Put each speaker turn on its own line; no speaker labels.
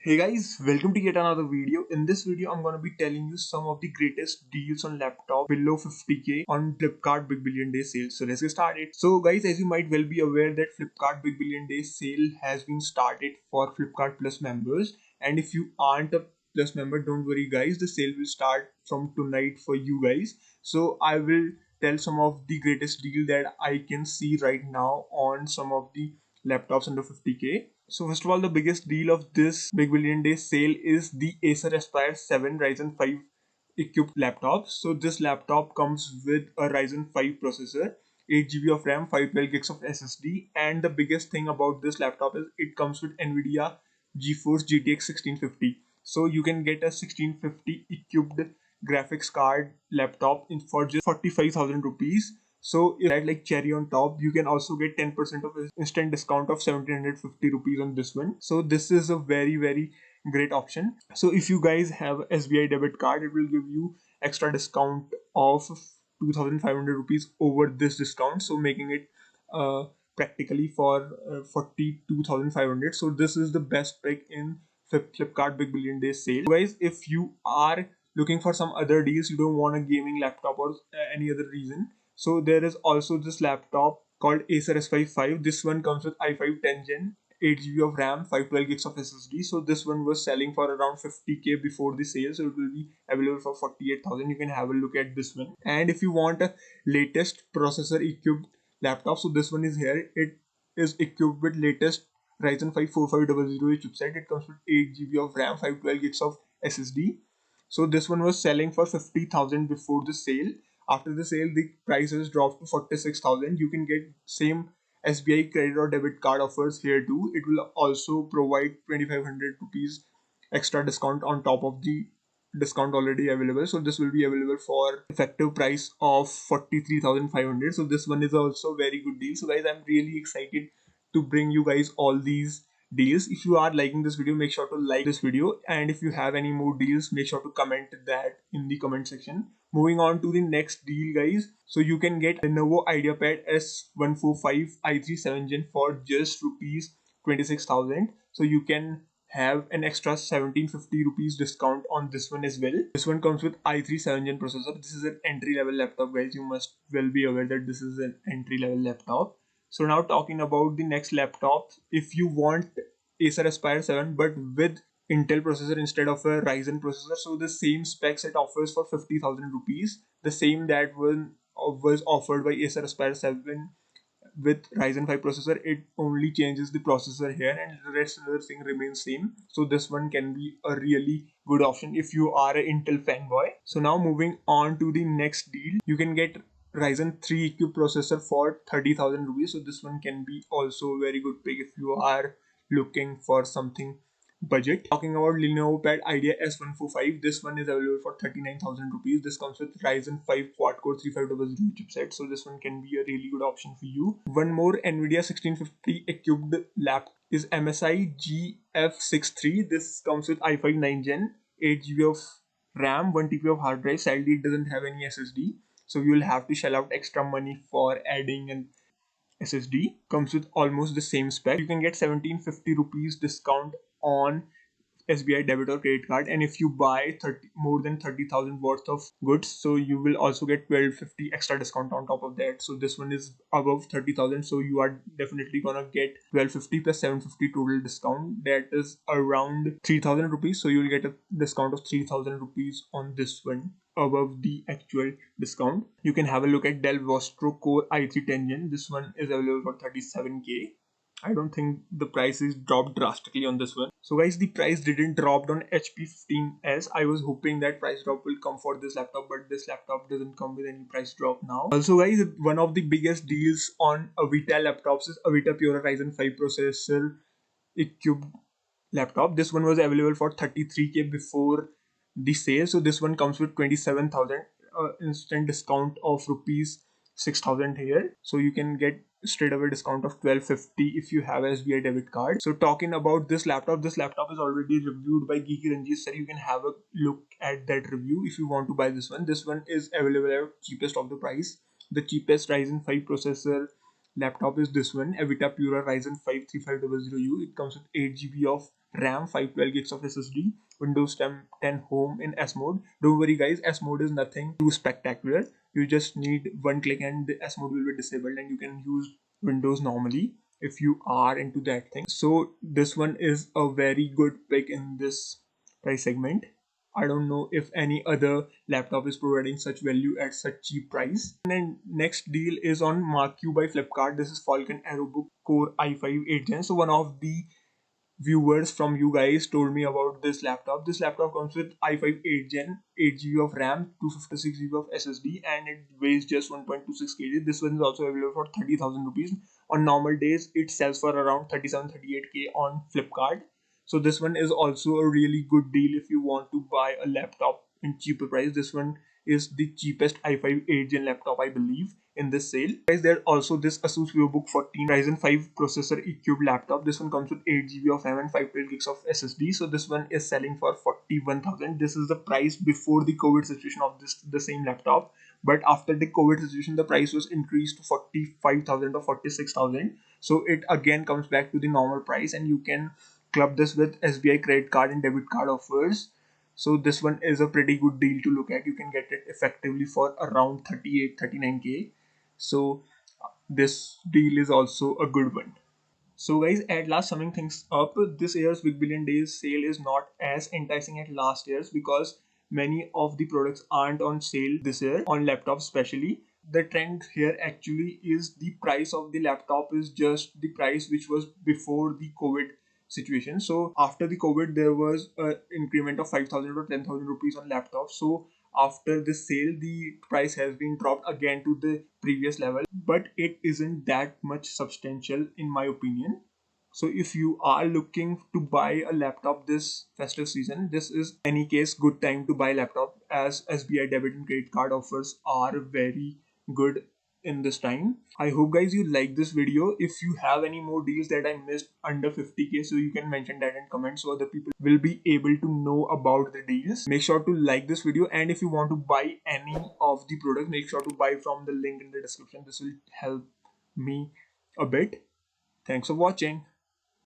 Hey guys, welcome to yet another video. In this video, I'm gonna be telling you some of the greatest deals on laptop below 50k on Flipkart Big Billion Day sale. So let's get started. So guys, as you might well be aware that Flipkart Big Billion Day sale has been started for Flipkart Plus members. And if you aren't a Plus member, don't worry guys, the sale will start from tonight for you guys. So I will tell some of the greatest deal that I can see right now on some of the laptops under 50k. So first of all, the biggest deal of this Big Billion Day sale is the Acer Aspire 7 Ryzen 5 equipped laptop. So this laptop comes with a Ryzen 5 processor, 8 GB of RAM, 512 gigs of SSD, and the biggest thing about this laptop is it comes with NVIDIA GeForce GTX 1650. So you can get a 1650 equipped graphics card laptop in for just 45,000 rupees. So if that like cherry on top, you can also get 10% of instant discount of 1750 rupees on this one. So this is a very great option. So if you guys have SBI debit card, it will give you extra discount of 2500 rupees over this discount, so making it practically for 42,500. So this is the best pick in Flipkart Big Billion Day sale. So guys, if you are looking for some other deals, you don't want a gaming laptop or any other reason, so there is also this laptop called Acer S55. This one comes with i5 10 Gen, 8 GB of RAM, 512 gigs of SSD. So this one was selling for around 50k before the sale, so it will be available for 48,000. You can have a look at this one. And if you want a latest processor equipped laptop, so this one is here. It is equipped with latest Ryzen 5 4500 chipset. It comes with 8 GB of RAM, 512 gigs of SSD. So this one was selling for 50,000 before the sale. After the sale, the prices dropped to 46,000. You can get same SBI credit or debit card offers here too. It will also provide 2500 rupees extra discount on top of the discount already available. So this will be available for effective price of 43,500. So this one is also very good deal. So guys, I'm really excited to bring you guys all these deals. If you are liking this video, make sure to like this video, and if you have any more deals, make sure to comment that in the comment section. Moving on to the next deal guys, so you can get Lenovo IdeaPad S145 i3 7 Gen for just rupees 26,000. So you can have an extra 1750 rupees discount on this one as well. This one comes with i3 7 Gen processor. This is an entry level laptop guys. You must well be aware that this is an entry level laptop. So now talking about the next laptop, if you want Acer Aspire 7 but with Intel processor instead of a Ryzen processor, so the same specs it offers for 50,000 rupees, the same that was offered by Acer Aspire 7 with Ryzen 5 processor. It only changes the processor here and the rest of the thing remains same. So this one can be a really good option if you are an Intel fanboy. So now moving on to the next deal, you can get Ryzen 3 equipped processor for 30,000 rupees. So this one can be also a very good pick if you are looking for something budget. Talking about Lenovo Pad Idea S145, this one is available for 39,000 rupees. This comes with Ryzen 5 quad core 3500 chipset, so this one can be a really good option for you. One more NVIDIA 1650 equipped lap is MSI GF63. This comes with i5 9 Gen, 8 GB of RAM, 1 TB of hard drive. Sadly, it doesn't have any SSD, so you will have to shell out extra money for adding an SSD. Comes with almost the same spec. You can get 1750 rupees discount on SBI debit or credit card, and if you buy more than 30,000 worth of goods, so you will also get 1250 extra discount on top of that. So this one is above 30,000, so you are definitely gonna get 1250 plus 750 total discount. That is around 3,000 rupees. So you will get a discount of 3,000 rupees on this one above the actual discount. You can have a look at Dell Vostro Core i3 10 Gen. This one is available for 37k. I don't think the price is dropped drastically on this one. So guys, the price didn't drop on HP 15s. I was hoping that price drop will come for this laptop, but this laptop doesn't come with any price drop now. Also guys, one of the biggest deals on Avita laptops is Avita Pure Ryzen 5 processor equipped laptop. This one was available for 33k before the sale. So this one comes with 27,000 instant discount of rupees 6,000 here. So you can get straight away discount of 1250 if you have SBI debit card. So talking about this laptop is already reviewed by Geeky Ranjit sir. You can have a look at that review if you want to buy this one. This one is available at cheapest of the price. The cheapest Ryzen 5 processor laptop is this one, Avita Pura Ryzen 5 3500U. It comes with 8 GB of RAM, 512 gigs of SSD, Windows 10 Home in S mode. Don't worry guys, S mode is nothing too spectacular. You just need one click and the S mode will be disabled and you can use Windows normally if you are into that thing. So this one is a very good pick in this price segment. I don't know if any other laptop is providing such value at such cheap price. And then next deal is on Mark-U by Flipkart. This is Falcon AeroBook Core i5 8 Gen. So one of the viewers from you guys told me about this laptop. This laptop comes with i5 8 Gen, 8 GB of RAM, 256 GB of SSD, and it weighs just 1.26 kg. This one is also available for 30,000 rupees. On normal days, it sells for around 37-38K on Flipkart. So this one is also a really good deal if you want to buy a laptop in cheaper price. This one is the cheapest i5 8 Gen laptop I believe in this sale. Guys, there's also this Asus VivoBook 14 Ryzen 5 processor E-Cube laptop. This one comes with 8 GB of RAM and 512 gigs of SSD. So this one is selling for 41,000. This is the price before the COVID situation of the same laptop. But after the COVID situation, the price was increased to 45,000 or 46,000. So it again comes back to the normal price, and you can club this with SBI credit card and debit card offers. So this one is a pretty good deal to look at. You can get it effectively for around 38-39K. So this deal is also a good one. So guys, at last summing things up, this year's Big Billion Days sale is not as enticing as last year's because many of the products aren't on sale this year, on laptops especially. The trend here actually is the price of the laptop is just the price which was before the COVID situation. So after the COVID, there was an increment of 5,000 or 10,000 rupees on laptops. So after the sale, the price has been dropped again to the previous level, but it isn't that much substantial in my opinion. So if you are looking to buy a laptop this festive season, this is any case good time to buy laptop, as SBI debit and credit card offers are very good in this time. I hope guys you like this video. If you have any more deals that I missed under 50K, so you can mention that in comments so other people will be able to know about the deals. Make sure to like this video, and if you want to buy any of the products, make sure to buy from the link in the description. This will help me a bit. Thanks for watching.